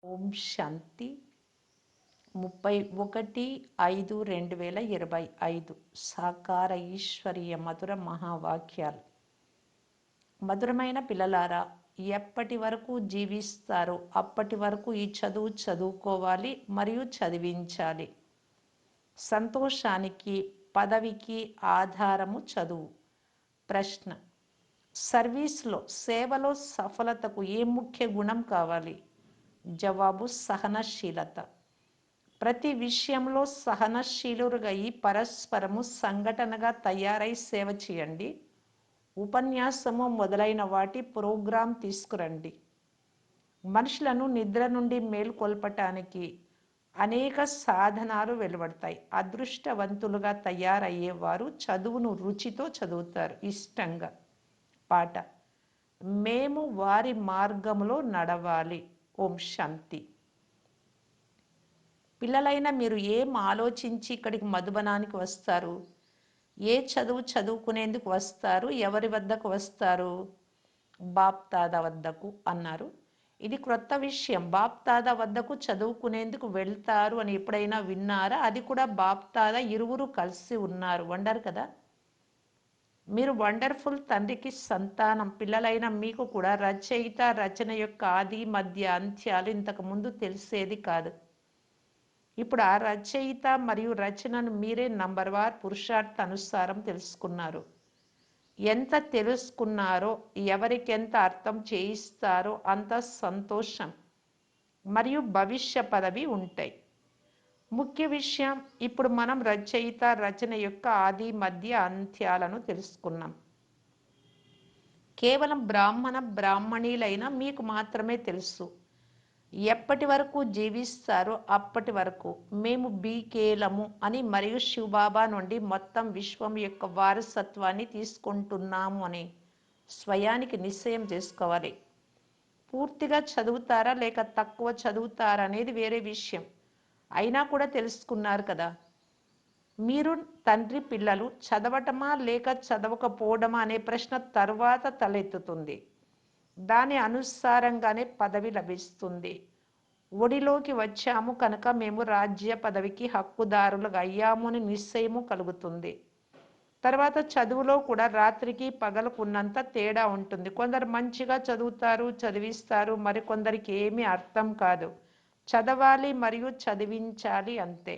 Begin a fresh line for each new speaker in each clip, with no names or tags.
ఓం శాంతి 31/5/2025 సాకార ఈశ్వరీయ మధుర మహావాక్యాలు. మధురమైన పిల్లలారా, ఎప్పటి వరకు జీవిస్తారో అప్పటి వరకు ఈ చదువు చదువుకోవాలి మరియు చదివించాలి. సంతోషానికి పదవికి ఆధారము చదువు. ప్రశ్న: సర్వీస్లో సేవలో సఫలతకు ఏ ముఖ్య గుణం కావాలి? జవాబు: సహనశీలత. ప్రతి విషయంలో సహనశీలురుగా అయి పరస్పరము సంఘటనగా తయారై సేవ చేయండి. ఉపన్యాసము మొదలైన వాటి ప్రోగ్రాం తీసుకురండి. మనుషులను నిద్ర నుండి మేల్కొల్పటానికి అనేక సాధనాలు వెలువడతాయి. అదృష్టవంతులుగా తయారయ్యేవారు చదువును రుచితో చదువుతారు, ఇష్టంగా. పాట: మేము వారి మార్గములో నడవాలి. ఓం శాంతి. పిల్లలైన మీరు ఏం ఆలోచించి ఇక్కడికి మధుబనానికి వస్తారు? ఏ చదువు చదువుకునేందుకు వస్తారు? ఎవరి వద్దకు వస్తారు? బాప్దాదా వద్దకు అన్నారు. ఇది క్రొత్త విషయం. బాప్దాదా వద్దకు చదువుకునేందుకు వెళ్తారు అని ఎప్పుడైనా విన్నారా? అది కూడా బాప్దాదా ఇరువురు కలిసి ఉన్నారు. వండర్ కదా. మీరు వండర్ఫుల్ తండ్రికి సంతానం. పిల్లలైన మీకు కూడా రచయిత, రచన యొక్క ఆది మధ్య అంత్యాలు ఇంతకు ముందు తెలిసేది కాదు. ఇప్పుడు ఆ రచయిత మరియు రచనను మీరే నంబర్ వార్ పురుషార్థ అనుసారం తెలుసుకున్నారు. ఎంత తెలుసుకున్నారో, ఎవరికి ఎంత అర్థం చేయిస్తారో అంత సంతోషం మరియు భవిష్య పదవి ఉంటాయి. ముఖ్య విషయం, ఇప్పుడు మనం రచయిత, రచన యొక్క ఆది మధ్య అంత్యాలను తెలుసుకున్నాం. కేవలం బ్రాహ్మణీలైన మీకు మాత్రమే తెలుసు. ఎప్పటి వరకు జీవిస్తారో అప్పటి వరకు మేము బీకేలము అని మరియు శివబాబా నుండి మొత్తం విశ్వం యొక్క వారసత్వాన్ని తీసుకుంటున్నాము అని స్వయానికి నిశ్చయం చేసుకోవాలి. పూర్తిగా చదువుతారా లేక తక్కువ చదువుతారా అనేది వేరే విషయం. అయినా కూడా తెలుసుకున్నారు కదా. మీరు తండ్రి పిల్లలు. చదవటమా లేక చదవకపోవడమా అనే ప్రశ్న తర్వాత తలెత్తుతుంది. దాని అనుసారంగానే పదవి లభిస్తుంది. ఒడిలోకి వచ్చాము కనుక మేము రాజ్య పదవికి హక్కుదారులుగా అయ్యాము అని నిశ్చయము కలుగుతుంది. తర్వాత చదువులో కూడా రాత్రికి పగలకు ఉన్నంత తేడా ఉంటుంది. కొందరు మంచిగా చదువుతారు, చదివిస్తారు, మరికొందరికి ఏమీ అర్థం కాదు. చదవాలి మరియు చదివించాలి, అంతే.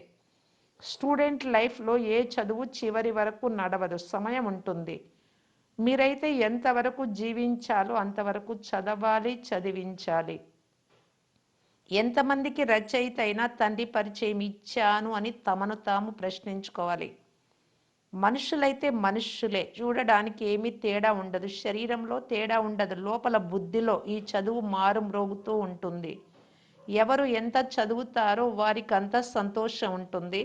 స్టూడెంట్ లైఫ్లో ఏ చదువు చివరి వరకు నడవదు, సమయం ఉంటుంది. మీరైతే ఎంతవరకు జీవించాలో అంతవరకు చదవాలి, చదివించాలి. ఎంతమందికి రచయిత అయినా తండ్రి పరిచయం ఇచ్చాను అని తమను తాము ప్రశ్నించుకోవాలి. మనుషులైతే మనుషులే, చూడడానికి ఏమీ తేడా ఉండదు. శరీరంలో తేడా ఉండదు, లోపల బుద్ధిలో ఈ చదువు మారుమ్రోగుతూ ఉంటుంది. ఎవరు ఎంత చదువుతారో వారికి అంత సంతోషం ఉంటుంది.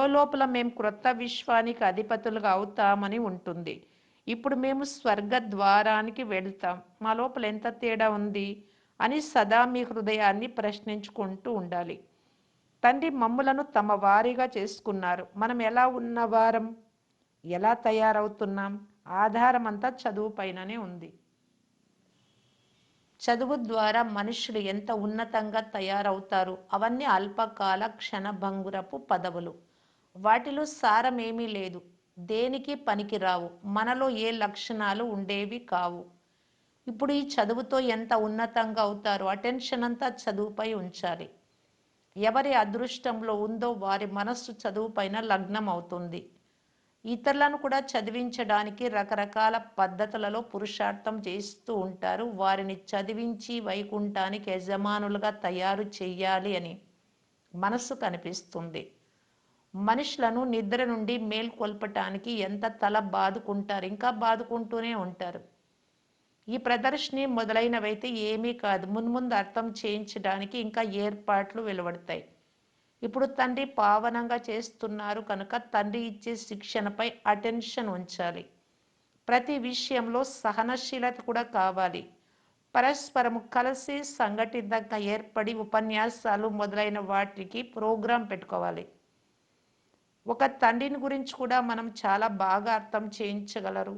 లోపల మేము క్రొత్త విశ్వానికి అధిపతులుగా అవుతామని ఉంటుంది. ఇప్పుడు మేము స్వర్గ ద్వారానికి వెళ్తాం, మా లోపల ఎంత తేడా ఉంది అని సదా మీ హృదయాన్ని ప్రశ్నించుకుంటూ ఉండాలి. తండ్రి మమ్ములను తమ వారిగా చేసుకున్నారు. మనం ఎలా ఉన్నవారం, ఎలా తయారవుతున్నాం, ఆధారం అంతా చదువు పైననే ఉంది. చదువు ద్వారా మనుషులు ఎంత ఉన్నతంగా తయారవుతారు. అవన్నీ అల్పకాల క్షణభంగురపు పదవులు. వాటిలో సారమేమీ లేదు, దేనికి పనికిరావు, మనలో ఏ లక్షణాలు ఉండేవి కావు. ఇప్పుడు ఈ చదువుతో ఎంత ఉన్నతంగా అవుతారు. అటెన్షన్ అంతా చదువుపై ఉంచాలి. ఎవరి అదృష్టంలో ఉందో వారి మనస్సు చదువు పైన లగ్నం అవుతుంది. ఇతరులను కూడా చదివించడానికి రకరకాల పద్ధతులలో పురుషార్థం చేస్తూ ఉంటారు. వారిని చదివించి వైకుంఠానికి యజమానులుగా తయారు చెయ్యాలి అని మనస్సు కనిపిస్తుంది. మనుషులను నిద్ర నుండి మేల్కొల్పటానికి ఎంత తల బాదుకుంటారు, ఇంకా బాదుకుంటూనే ఉంటారు. ఈ ప్రదర్శని మొదలైనవైతే ఏమీ కాదు, మున్ముందు అర్థం చేయించడానికి ఇంకా ఏర్పాట్లు వెలువడతాయి. ఇప్పుడు తండ్రి పావనంగా చేస్తున్నారు కనుక తండ్రి ఇచ్చే శిక్షణపై అటెన్షన్ ఉంచాలి. ప్రతి విషయంలో సహనశీలత కూడా కావాలి. పరస్పరము కలిసి సంఘటితంగా ఏర్పడి ఉపన్యాసాలు మొదలైన వాటికి ప్రోగ్రాం పెట్టుకోవాలి. ఒక తండ్రిని గురించి కూడా మనం చాలా బాగా అర్థం చేయించగలరు.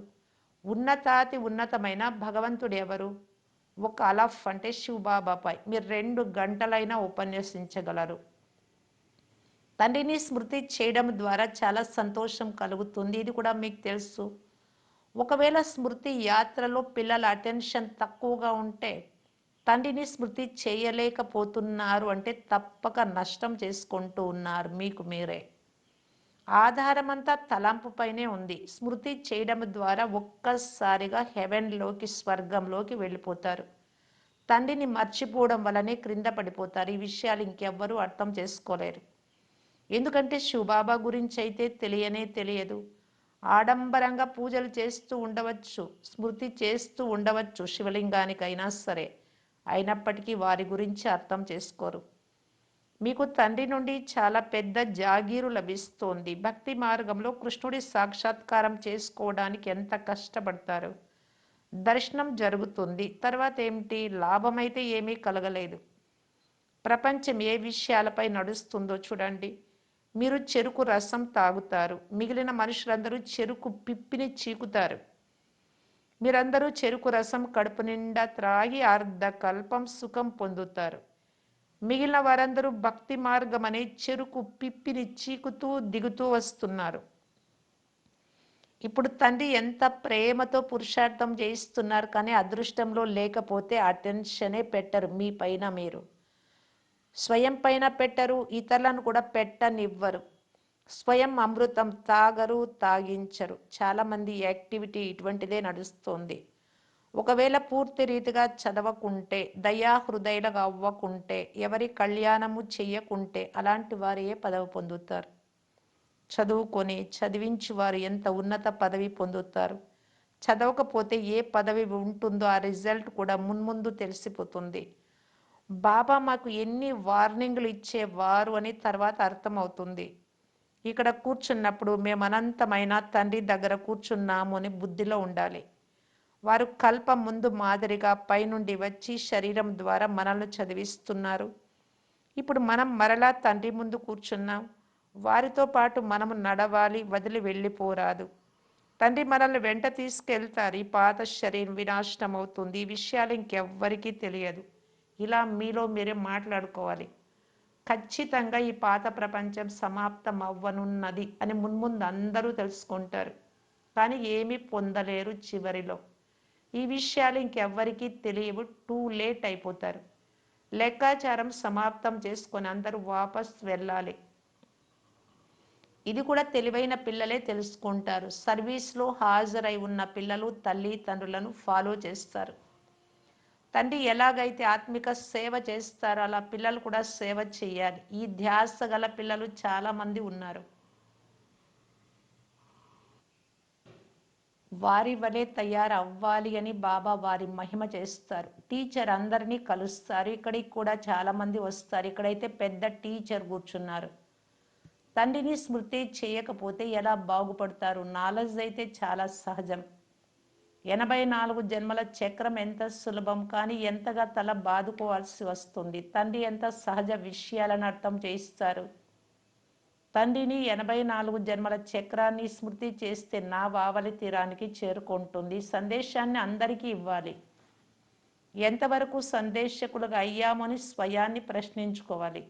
ఉన్నతాతి ఉన్నతమైన భగవంతుడు ఎవరు? ఒక అలఫ్ అంటే శివబాబాపై మీరు 2 గంటలైనా ఉపన్యసించగలరు. తండ్రిని స్మృతి చేయడం ద్వారా చాలా సంతోషం కలుగుతుంది. ఇది కూడా మీకు తెలుసు. ఒకవేళ స్మృతి యాత్రలో పిల్లల అటెన్షన్ తక్కువగా ఉంటే తండ్రిని స్మృతి చేయలేకపోతున్నారు అంటే తప్పక నష్టం చేసుకుంటూ ఉన్నారు మీకు మీరే. ఆధారమంతా తలంపుపైనే ఉంది. స్మృతి చేయడం ద్వారా ఒక్కసారిగా హెవెన్లోకి స్వర్గంలోకి వెళ్ళిపోతారు. తండ్రిని మర్చిపోవడం వల్లనే క్రింద పడిపోతారు. ఈ విషయాలు ఇంకెవ్వరూ అర్థం చేసుకోలేరు. ఎందుకంటే శివబాబా గురించి అయితే తెలియనే తెలియదు. ఆడంబరంగా పూజలు చేస్తూ ఉండవచ్చు, స్మృతి చేస్తూ ఉండవచ్చు శివలింగానికైనా సరే, అయినప్పటికీ వారి గురించి అర్థం చేసుకోరు. మీకు తండ్రి నుండి చాలా పెద్ద జాగీరు లభిస్తోంది. భక్తి మార్గంలో కృష్ణుడి సాక్షాత్కారం చేసుకోవడానికి ఎంత కష్టపడతారు. దర్శనం జరుగుతుంది, తర్వాత ఏమిటి లాభమైతే ఏమీ కలగలేదు. ప్రపంచం ఏ విషయాలపై నడుస్తుందో చూడండి. మీరు చెరుకు రసం తాగుతారు, మిగిలిన మనుషులందరూ చెరుకు పిప్పిని చీకుతారు. మీరందరూ చెరుకు రసం కడుపు నిండా త్రాగి అర్ధకల్పం సుఖం పొందుతారు. మిగిలిన వారందరూ భక్తి మార్గం అనే చెరుకు పిప్పిని చీకుతూ దిగుతూ వస్తున్నారు. ఇప్పుడు తండ్రి ఎంత ప్రేమతో పురుషార్థం చేయిస్తున్నారు, కానీ అదృష్టంలో లేకపోతే అటెన్షనే పెట్టరు మీ పైన. మీరు స్వయం పైన పెట్టరు, ఇతరులను కూడా పెట్టనివ్వరు. స్వయం అమృతం తాగరు, తాగించరు. చాలామంది యాక్టివిటీ ఇటువంటిదే నడుస్తుంది. ఒకవేళ పూర్తి రీతిగా చదవకుంటే, దయాహృదయులుగా అవ్వకుంటే, ఎవరి కళ్యాణము చెయ్యకుంటే అలాంటి వారు ఏ పదవి పొందుతారు? చదువుకొని చదివించి వారు ఎంత ఉన్నత పదవి పొందుతారు? చదవకపోతే ఏ పదవి ఉంటుందో ఆ రిజల్ట్ కూడా మున్ముందు తెలిసిపోతుంది. బాబా మాకు ఎన్ని వార్నింగ్లు ఇచ్చేవారు అని తర్వాత అర్థమవుతుంది. ఇక్కడ కూర్చున్నప్పుడు మేము అనంతమైన తండ్రి దగ్గర కూర్చున్నాము అని బుద్ధిలో ఉండాలి. వారు కల్పం ముందు మాదిరిగా పైనుండి వచ్చి శరీరం ద్వారా మనల్ని చదివిస్తున్నారు. ఇప్పుడు మనం మరలా తండ్రి ముందు కూర్చున్నాం. వారితో పాటు మనము నడవాలి, వదిలి వెళ్ళిపోరాదు. తండ్రి మనల్ని వెంట తీసుకెళ్తారు. ఈ పాత శరీరం వినాశనం అవుతుంది. ఈ విషయాలు ఇంకెవ్వరికీ తెలియదు. ఇలా మీలో మీరే మాట్లాడుకోవాలి. ఖచ్చితంగా ఈ పాత ప్రపంచం సమాప్తం అవ్వనున్నది అని మున్ముందు అందరూ తెలుసుకుంటారు, కానీ ఏమీ పొందలేరు చివరిలో. ఈ విషయాలు ఇంకెవ్వరికీ తెలియవు. టూ లేట్ అయిపోతారు. లెక్కాచారం సమాప్తం చేసుకొని అందరూ వాపస్ వెళ్ళాలి. ఇది కూడా తెలివైన పిల్లలే తెలుసుకుంటారు. సర్వీస్లో హాజరై ఉన్న పిల్లలు తల్లిదండ్రులను ఫాలో చేస్తారు. తండ్రి ఎలాగైతే ఆత్మిక సేవ చేస్తారో అలా పిల్లలు కూడా సేవ చేయాలి. ఈ ధ్యాస గల పిల్లలు చాలా మంది ఉన్నారు. వారి వలె తయారవ్వాలి అని బాబా వారి మహిమ చేస్తారు. టీచర్ అందరినీ కలుస్తారు. ఇక్కడికి కూడా చాలా మంది వస్తారు. ఇక్కడైతే పెద్ద టీచర్ కూర్చున్నారు. తండ్రిని స్మృతి చేయకపోతే ఎలా బాగుపడతారు? నాలెడ్జ్ అయితే చాలా సహజం. 84 జన్మల చక్రం ఎంత సులభం, కానీ ఎంతగా తల బాదుకోవాల్సి వస్తుంది. తండ్రి ఎంత సహజ విషయాలను అర్థం చేయిస్తారు. తండ్రిని 84 జన్మల చక్రాన్ని స్మృతి చేస్తే నా వావలి తీరానికి చేరుకుంటుంది. సందేశాన్ని అందరికీ ఇవ్వాలి. ఎంతవరకు సందేశకులుగా అయ్యామని స్వయాన్ని ప్రశ్నించుకోవాలి.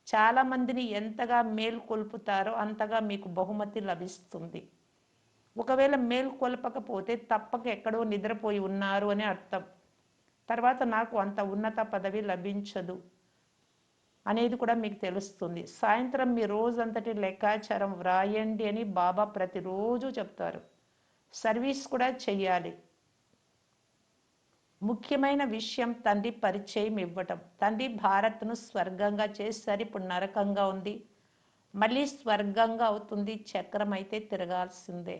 చాలామందిని ఎంతగా మేల్కొల్పుతారో అంతగా మీకు బహుమతి లభిస్తుంది. ఒకవేళ మేల్కొల్పకపోతే తప్పక ఎక్కడో నిద్రపోయి ఉన్నారు అని అర్థం. తర్వాత నాకు అంత ఉన్నత పదవి లభించదు అనేది కూడా మీకు తెలుస్తుంది. సాయంత్రం మీ రోజంతటి లెక్కాచారం వ్రాయండి అని బాబా ప్రతిరోజు చెప్తారు. సర్వీస్ కూడా చెయ్యాలి. ముఖ్యమైన విషయం తండ్రి పరిచయం ఇవ్వటం. తండ్రి భారత్ను స్వర్గంగా చేశారు. ఇప్పుడు నరకంగా ఉంది, మళ్ళీ స్వర్గంగా అవుతుంది. చక్రం అయితే తిరగాల్సిందే.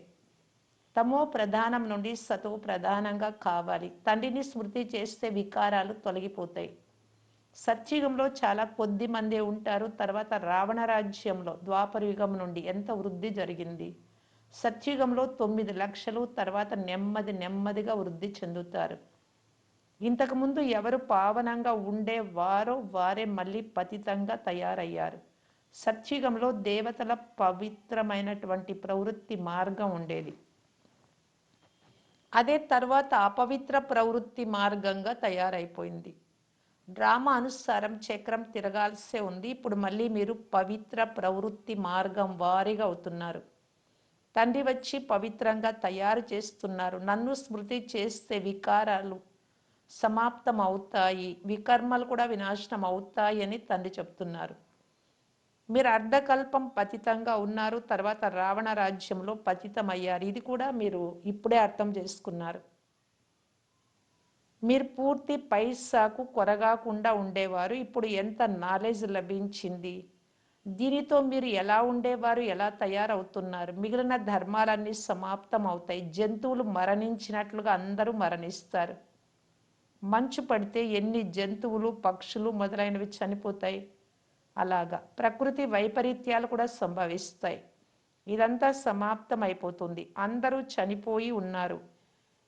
తమో ప్రధానం నుండి సతో ప్రధానంగా కావాలి. తండ్రిని స్మృతి చేస్తే వికారాలు తొలగిపోతాయి. సత్యుగంలో చాలా కొద్ది మందే ఉంటారు. తర్వాత రావణ రాజ్యంలో ద్వాపర యుగం నుండి ఎంత వృద్ధి జరిగింది. సత్యుగంలో 9 లక్షలు, తర్వాత నెమ్మది నెమ్మదిగా వృద్ధి చెందుతారు. ఇంతకుముందు ఎవరు పావనంగా ఉండేవారో వారే మళ్ళీ పతితంగా తయారయ్యారు. సత్యుగంలో దేవతల పవిత్రమైనటువంటి ప్రవృత్తి మార్గం ఉండేది. అదే తర్వాత అపవిత్ర ప్రవృత్తి మార్గంగా తయారైపోయింది. డ్రామా అనుసారం చక్రం తిరగాల్సే ఉంది. ఇప్పుడు మళ్ళీ మీరు పవిత్ర ప్రవృత్తి మార్గం వారీగా అవుతున్నారు. తండ్రి వచ్చి పవిత్రంగా తయారు చేస్తున్నారు. నన్ను స్మృతి చేస్తే వికారాలు సమాప్తం అవుతాయి, వికర్మలు కూడా వినాశనం అవుతాయి అని తండ్రి చెప్తున్నారు. మీరు అర్ధకల్పం పతితంగా ఉన్నారు, తర్వాత రావణ రాజ్యంలో పతితమయ్యారు. ఇది కూడా మీరు ఇప్పుడే అర్థం చేసుకున్నారు. మీరు పూర్తి పైసాకు కొరగాకుండా ఉండేవారు. ఇప్పుడు ఎంత నాలెడ్జ్ లభించింది, దీనితో మీరు ఎలా ఉండేవారు, ఎలా తయారవుతున్నారు. మిగిలిన ధర్మాలన్నీ సమాప్తం అవుతాయి. జంతువులు మరణించినట్లుగా అందరూ మరణిస్తారు. మంచు పడితే ఎన్ని జంతువులు, పక్షులు మొదలైనవి చనిపోతాయి. అలాగా ప్రకృతి వైపరీత్యాలు కూడా సంభవిస్తాయి. ఇదంతా సమాప్తం అయిపోతుంది. అందరూ చనిపోయి ఉన్నారు.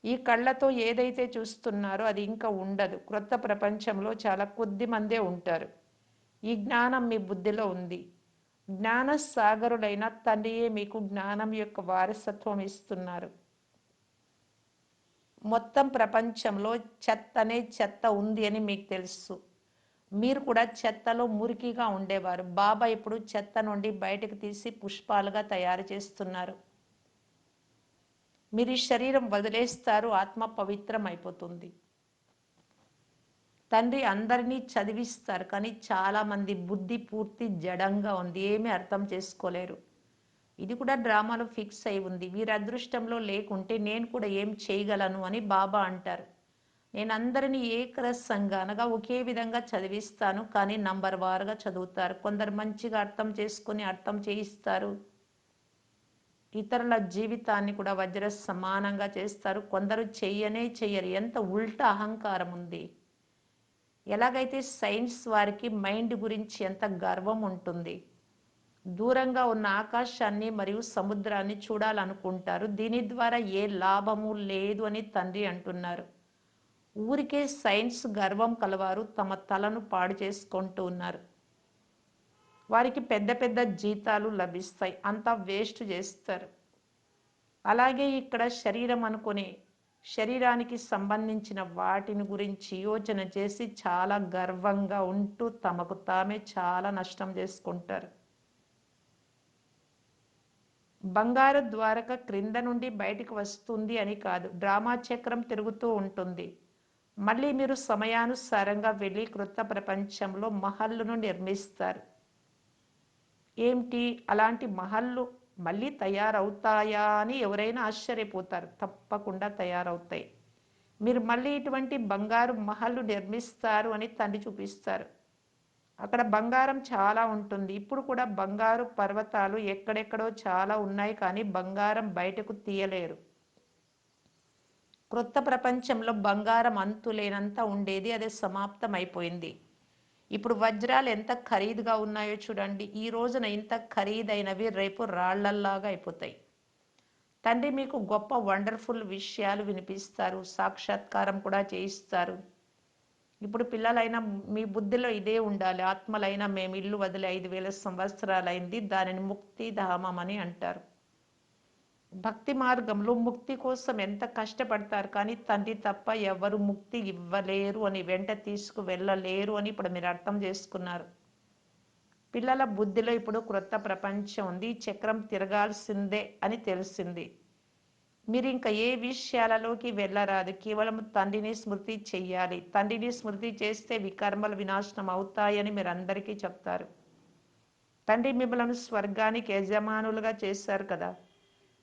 ఈ కళ్ళతో ఏదైతే చూస్తున్నారో అది ఇంకా ఉండదు. క్రొత్త ప్రపంచంలో చాలా కొద్ది మందే ఉంటారు. ఈ జ్ఞానం మీ బుద్ధిలో ఉంది. జ్ఞాన సాగరుడైన తండ్రియే మీకు జ్ఞానం యొక్క వారసత్వం ఇస్తున్నారు. మొత్తం ప్రపంచంలో చెత్తనే చెత్త ఉంది అని మీకు తెలుసు. మీరు కూడా చెత్తలో మురికిగా ఉండేవారు. బాబా ఇప్పుడు చెత్త నుండి బయటకు తీసి పుష్పాలుగా తయారు చేస్తున్నారు. మీరు ఈ శరీరం వదిలేస్తారు, ఆత్మ పవిత్రం అయిపోతుంది. తండ్రి అందరినీ చదివిస్తారు, కానీ చాలామంది బుద్ధి పూర్తి జడంగా ఉంది, ఏమీ అర్థం చేసుకోలేరు. ఇది కూడా డ్రామాలో ఫిక్స్ అయి ఉంది. వీరి అదృష్టంలో లేకుంటే నేను కూడా ఏం చేయగలను అని బాబా అంటారు. నేను అందరినీ ఏకరసంగా అనగా ఒకే విధంగా చదివిస్తాను, కానీ నంబర్ వారుగా చదువుతారు. కొందరు మంచిగా అర్థం చేసుకొని అర్థం చేయిస్తారు. ఇతరుల జీవితాన్ని కూడా వజ్ర సమానంగా చేస్తారు. కొందరు చెయ్యరు. ఎంత ఉల్టా అహంకారం ఉంది. ఎలాగైతే సైన్స్ వారికి మైండ్ గురించి ఎంత గర్వం ఉంటుంది. దూరంగా ఉన్న ఆకాశాన్ని మరియు సముద్రాన్ని చూడాలనుకుంటారు. దీని ద్వారా ఏ లాభము లేదు అని తండ్రి అంటున్నారు. ఊరికే సైన్స్ గర్వం కలవారు తమ తలను పాడు చేసుకుంటూ ఉన్నారు. వారికి పెద్ద పెద్ద జీతాలు లభిస్తాయి, అంతా వేస్ట్ చేస్తారు. అలాగే ఇక్కడ శరీరం అనుకునే శరీరానికి సంబంధించిన వాటిని గురించి యోచన చేసి చాలా గర్వంగా ఉంటూ తమకు తామే చాలా నష్టం చేసుకుంటారు. బంగారు ద్వారక క్రింద నుండి బయటికి వస్తుంది అని కాదు, డ్రామా చక్రం తిరుగుతూ ఉంటుంది. మళ్ళీ మీరు సమయానుసారంగా వెళ్ళి క్రొత్త ప్రపంచంలో మహల్లును నిర్మిస్తారు. ఏమిటి అలాంటి మహల్లు మళ్ళీ తయారవుతాయా అని ఎవరైనా ఆశ్చర్యపోతారు. తప్పకుండా తయారవుతాయి. మీరు మళ్ళీ ఇటువంటి బంగారు మహల్లు నిర్మిస్తారు అని తండ్రి చూపిస్తారు. అక్కడ బంగారం చాలా ఉంటుంది. ఇప్పుడు కూడా బంగారు పర్వతాలు ఎక్కడెక్కడో చాలా ఉన్నాయి, కానీ బంగారం బయటకు తీయలేరు. క్రొత్త ప్రపంచంలో బంగారం అంతులేనంత ఉండేది, అదే సమాప్తం అయిపోయింది. ఇప్పుడు వజ్రాలు ఎంత ఖరీదుగా ఉన్నాయో చూడండి. ఈ రోజున ఇంత ఖరీదైనవి రేపు రాళ్లల్లాగా అయిపోతాయి. తండ్రి మీకు గొప్ప వండర్ఫుల్ విషయాలు వినిపిస్తారు, సాక్షాత్కారం కూడా చేయిస్తారు. ఇప్పుడు పిల్లలైనా మీ బుద్ధిలో ఇదే ఉండాలి. ఆత్మలైనా మేము ఇల్లు వదిలి 5,000 సంవత్సరాలైంది, దానిని ముక్తి ధామం అని అంటారు. భక్తి మార్గంలో ముక్తి కోసం ఎంత కష్టపడతారు, కానీ తండ్రి తప్ప ఎవరు ముక్తి ఇవ్వలేరు అని, వెంట తీసుకు వెళ్ళలేరు అని ఇప్పుడు మీరు అర్థం చేసుకున్నారు. పిల్లల బుద్ధిలో ఇప్పుడు క్రొత్త ప్రపంచం ఉంది, చక్రం తిరగాల్సిందే అని తెలిసింది. మీరు ఇంకా ఏ విషయాలలోకి వెళ్ళరాదు, కేవలం తండ్రిని స్మృతి చెయ్యాలి. తండ్రిని స్మృతి చేస్తే వికర్మలు వినాశనం అవుతాయని మీరు అందరికీ చెప్తారు. తండ్రి మిమ్మల్ని స్వర్గానికి యజమానులుగా చేశారు కదా.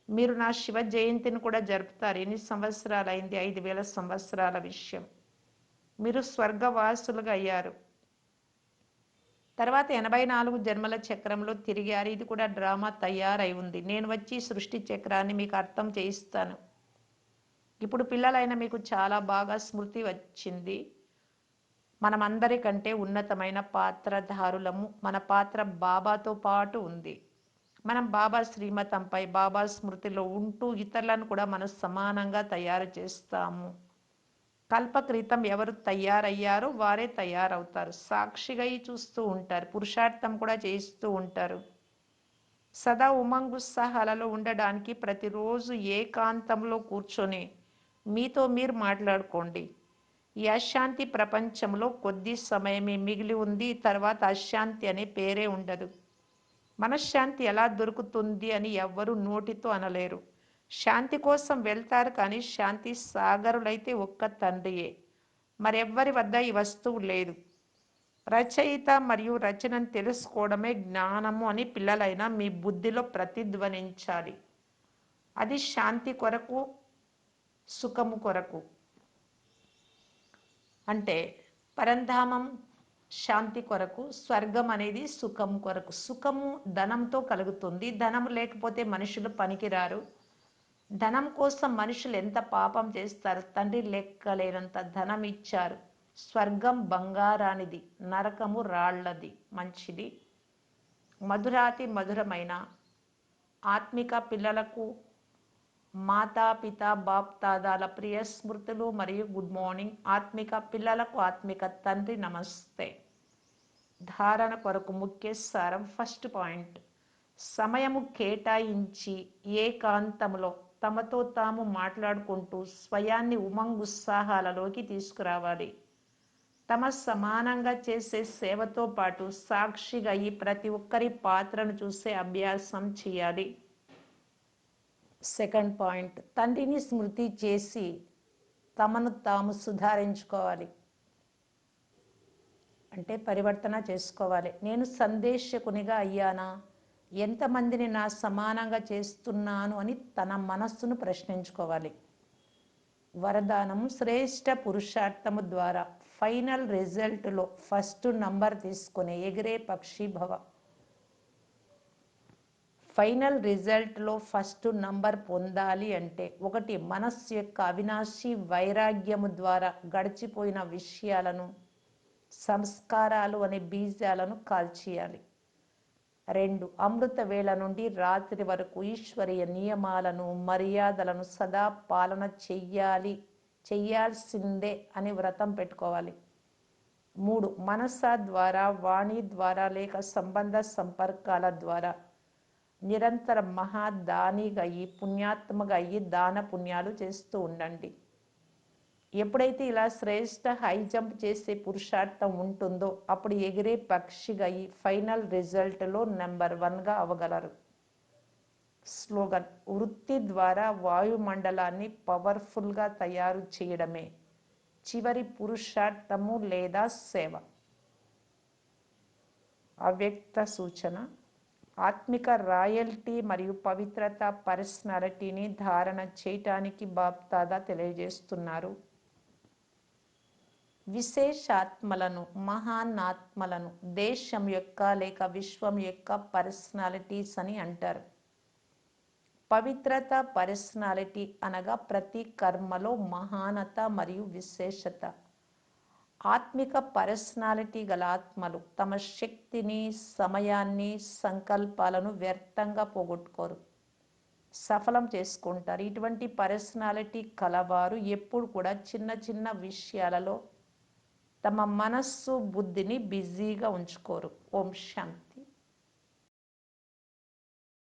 మీరు నా శివ జయంతిని కూడా జరుపుతారు. ఎన్ని సంవత్సరాలు అయింది? 5,000 సంవత్సరాల విషయం. మీరు స్వర్గవాసులుగా అయ్యారు. తర్వాత 84 జన్మల చక్రంలో తిరిగారు. ఇది కూడా డ్రామా తయారై ఉంది. నేను వచ్చి సృష్టి చక్రాన్ని మీకు అర్థం చేయిస్తాను. ఇప్పుడు పిల్లలైన మీకు చాలా బాగా స్మృతి వచ్చింది. మనమందరికంటే ఉన్నతమైన పాత్రధారులము. మన పాత్ర బాబాతో పాటు ఉంది. మనం బాబా శ్రీమతంపై బాబా స్మృతిలో ఉంటూ ఇతరులను కూడా మనం సమానంగా తయారు చేస్తాము. కల్పక్రితం ఎవరు తయారయ్యారో వారే తయారవుతారు. సాక్షిగా చూస్తూ ఉంటారు, పురుషార్థం కూడా చేయిస్తూ ఉంటారు. సదా ఉమంగ్ ఉత్సాహాలలో ఉండడానికి ప్రతిరోజు ఏకాంతంలో కూర్చొని మీతో మీరు మాట్లాడుకోండి. ఈ అశాంతి ప్రపంచంలో కొద్ది సమయమే మిగిలి ఉంది. తర్వాత అశాంతి అనే పేరే ఉండదు. మనశ్శాంతి ఎలా దొరుకుతుంది అని ఎవ్వరూ నోటితో అనలేరు. శాంతి కోసం వెళ్తారు కానీ శాంతి సాగరులైతే ఒక్క తండ్రియే. మరెవ్వరి వద్ద ఈ వస్తువు లేదు. రచయిత మరియు రచనను తెలుసుకోవడమే జ్ఞానము అని పిల్లలైనా మీ బుద్ధిలో ప్రతిధ్వనించాలి. అది శాంతి కొరకు, సుఖము కొరకు. అంటే పరంధామం శాంతి కొరకు, స్వర్గం అనేది సుఖం కొరకు. సుఖము ధనంతో కలుగుతుంది. ధనం లేకపోతే మనుషులు పనికిరారు. ధనం కోసం మనుషులు ఎంత పాపం చేస్తారు. తండ్రి లెక్కలేనంత ధనం ఇచ్చారు. స్వర్గం బంగారానిది, నరకము రాళ్లది. మంచిది. మధురాతి మధురమైన ఆత్మిక పిల్లలకు మాతాపిత బాప్ దాదాల ప్రియ స్మృతులు మరియు గుడ్ మార్నింగ్. ఆత్మిక పిల్లలకు ఆత్మిక తండ్రి నమస్తే. ధారణ కొరకు ముఖ్య సారం. ఫస్ట్ పాయింట్, సమయము కేటాయించి ఏకాంతములో తమతో తాము మాట్లాడుకుంటూ స్వయాన్ని ఉమంగ్ ఉత్సాహాలలోకి తీసుకురావాలి. తమ సమానంగా చేసే సేవతో పాటు సాక్షిగా ఈ ప్రతి ఒక్కరి పాత్రను చూసే అభ్యాసం చేయాలి. సెకండ్ పాయింట్, తండ్రిని స్మృతి చేసి తమను తాము సుధారించుకోవాలి. అంటే పరివర్తన చేసుకోవాలి. నేను సందేశకునిగా అయ్యానా? ఎంతమందిని నా సమానంగా చేస్తున్నాను అని తన మనస్సును ప్రశ్నించుకోవాలి. వరదానం, శ్రేష్ఠ పురుషార్థము ద్వారా ఫైనల్ రిజల్ట్లో ఫస్ట్ నంబర్ తీసుకుని ఎగిరే పక్షి భవ. ఫైనల్ రిజల్ట్లో ఫస్ట్ నంబర్ పొందాలి అంటే ఒకటి, మనస్సు యొక్క అవినాశి వైరాగ్యము ద్వారా గడిచిపోయిన విషయాలను, సంస్కారాలు అనే బీజాలను కాల్చేయాలి. 2, అమృత వేళ నుండి రాత్రి వరకు ఈశ్వరీయ నియమాలను, మర్యాదలను సదా పాలన చెయ్యాల్సిందే అని వ్రతం పెట్టుకోవాలి. 3, మనస ద్వారా, వాణి ద్వారా లేక సంబంధ సంపర్కాల ద్వారా నిరంతర మహాదానిగా అయ్యి, పుణ్యాత్మగా అయ్యి దాన పుణ్యాలు చేస్తూ ఉండండి. ఎప్పుడైతే ఇలా శ్రేష్ఠ హై జంప్ చేసే పురుషార్థం ఉంటుందో అప్పుడు ఎగిరే పక్షిగా ఈ ఫైనల్ రిజల్ట్లో నెంబర్ 1గా అవ్వగలరు. స్లోగన్, వృత్తి ద్వారా వాయుమండలాన్ని పవర్ఫుల్గా తయారు చేయడమే చివరి పురుషార్థము లేదా సేవ. అవ్యక్త సూచన, ఆత్మిక రాయల్టీ మరియు పవిత్రత పర్సనాలిటీని ధారణ చేయటానికి బాప్ దాదా తెలియజేస్తున్నారు. విశేషాత్మలను, మహానాత్మలను దేశం యొక్క లేక విశ్వం యొక్క పర్సనాలిటీస్ అని అంటారు. పవిత్రత పర్సనాలిటీ అనగా ప్రతి కర్మలో మహానత మరియు విశేషత. ఆత్మిక పర్సనాలిటీ గల ఆత్మలు తమ శక్తిని, సమయాన్ని, సంకల్పాలను వ్యర్థంగా పోగొట్టుకోరు, సఫలం చేసుకుంటారు. ఇటువంటి పర్సనాలిటీ కలవారు ఎప్పుడు కూడా చిన్న చిన్న విషయాలలో తమ మనస్సు, బుద్ధిని బిజీగా ఉంచుకోరు. ఓం శాంతి.